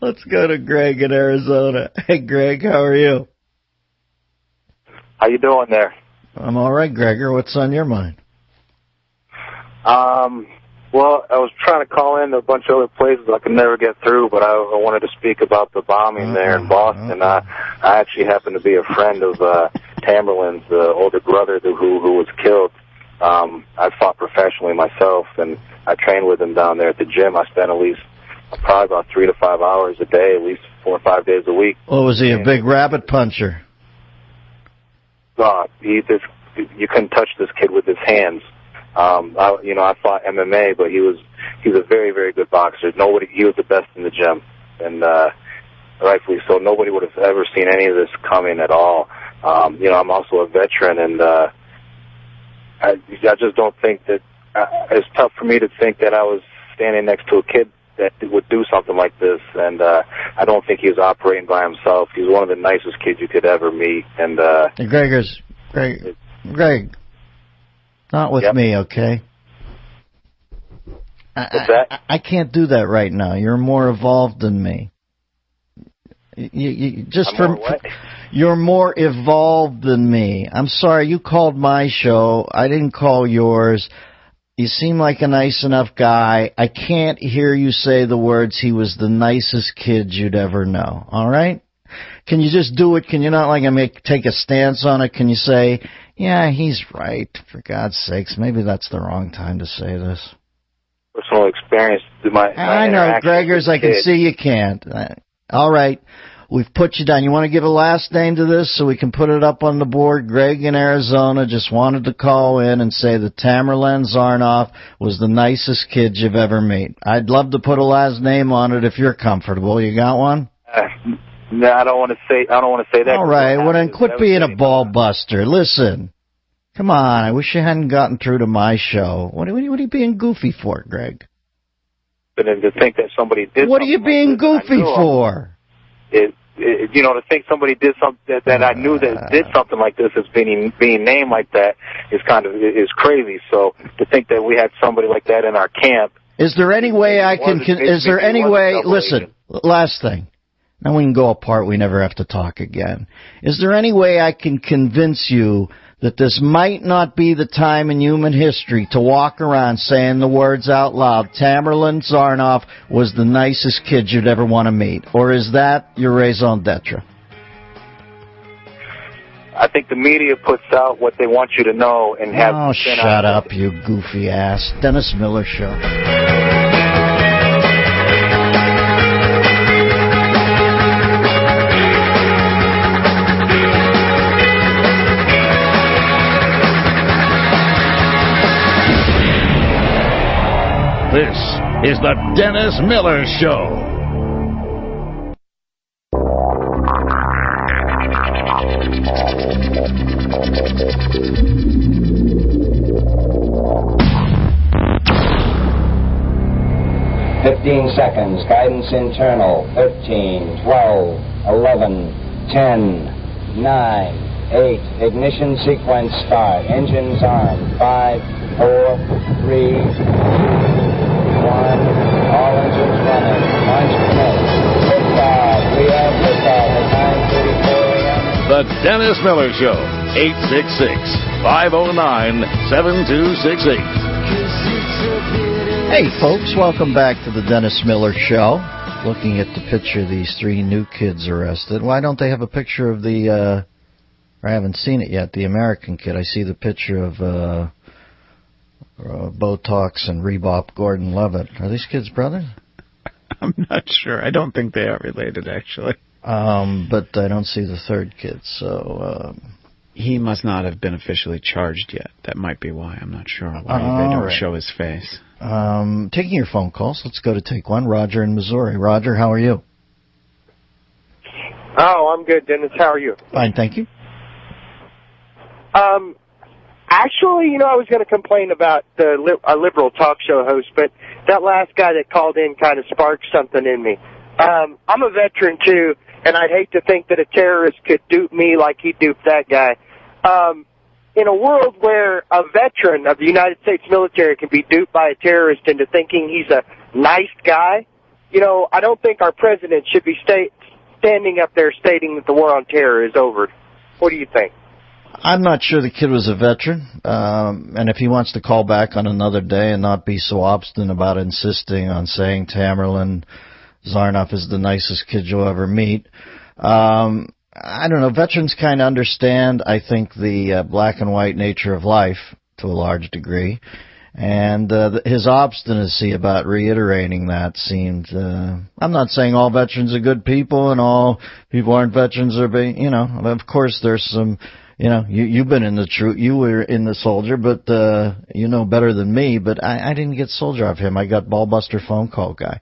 Let's go to Greg in Arizona. Hey, Greg, how are you? How you doing there? I'm all right, Gregor. What's on your mind? Well, I was trying to call in to a bunch of other places I could never get through, but I wanted to speak about the bombing there in Boston. I actually happen to be a friend of Tamerlan's older brother who was killed. I fought professionally myself, and I trained with him down there at the gym. I spent at least probably about 3 to 5 hours a day, at least 4 or 5 days a week. Well, was he a big rabbit puncher? You couldn't touch this kid with his hands. I fought MMA, but he was a very, very good boxer. He was the best in the gym, and rightfully so. Nobody would have ever seen any of this coming at all. I'm also a veteran, and I just don't think that it's tough for me to think that I was standing next to a kid that would do something like this, and I don't think he was operating by himself. He's one of the nicest kids you could ever meet. And Greg, not with me, okay? What's that? I can't do that right now. You're more evolved than me. You're more evolved than me. I'm sorry, you called my show. I didn't call yours. You seem like a nice enough guy. I can't hear you say the words, he was the nicest kid you'd ever know. All right? Can you just do it? Can you not take a stance on it? Can you say, yeah, he's right, for God's sakes. Maybe that's the wrong time to say this. Personal experience. I know, Gregors, I can see you can't. All right. We've put you down. You want to give a last name to this so we can put it up on the board? Greg in Arizona just wanted to call in and say that Tamerlan Zarnoff was the nicest kid you've ever met. I'd love to put a last name on it if you're comfortable. You got one? No, I don't want to say that. All right. Well, then quit being a ball buster. Listen. Come on. I wish you hadn't gotten through to my show. What are you being goofy for, Greg? But to think that somebody did. What are you being goofy for? To think somebody did something that I knew that did something like this as being named like that is crazy. So to think that we had somebody like that in our camp. Is there any way I can? Is there any way? Listen, last thing. Now we can go apart. We never have to talk again. Is there any way I can convince you that this might not be the time in human history to walk around saying the words out loud, Tamerlan Zarnoff was the nicest kid you'd ever want to meet? Or is that your raison d'etre? I think the media puts out what they want you to know and have... Oh, shut up, you goofy ass. Dennis Miller Show. This is the Dennis Miller Show. Seconds. Guidance internal. 13, 12, 11, 10, 9, 8. Ignition sequence start. Engines armed. 5, 4, 3, 2, 1. All engines running. Launch commit. Liftoff. We have liftoff at 9:34 a.m. The Dennis Miller Show. 866-509-7268. Hey, folks. Welcome back to the Dennis Miller Show. Looking at the picture of these 3 new kids arrested. Why don't they have a picture of I haven't seen it yet, the American kid. I see the picture of Botox and Reebok Gordon Levitt. Are these kids brothers? I'm not sure. I don't think they are related, actually. But I don't see the third kid, so... He must not have been officially charged yet. That might be why. I'm not sure why they don't show his face. Taking your phone calls. Let's go to take one. Roger in Missouri. Roger, how are you? Oh, I'm good, Dennis. How are you? Fine, thank you. Actually, I was going to complain about a liberal talk show host, but that last guy that called in kind of sparked something in me. I'm a veteran, too, and I'd hate to think that a terrorist could dupe me like he duped that guy. In a world where a veteran of the United States military can be duped by a terrorist into thinking he's a nice guy, you know, I don't think our president should be standing up there stating that the war on terror is over. What do you think? I'm not sure the kid was a veteran, and if he wants to call back on another day and not be so obstinate about insisting on saying Tamerlan Zarnoff is the nicest kid you'll ever meet, I don't know. Veterans kind of understand, I think, the black and white nature of life to a large degree, and his obstinacy about reiterating that seemed. I'm not saying all veterans are good people and all people aren't veterans are, you know. Of course, there's some. You know, you've been in the troop, you were in the soldier, but you know better than me. But I didn't get soldier off him. I got ballbuster phone call guy.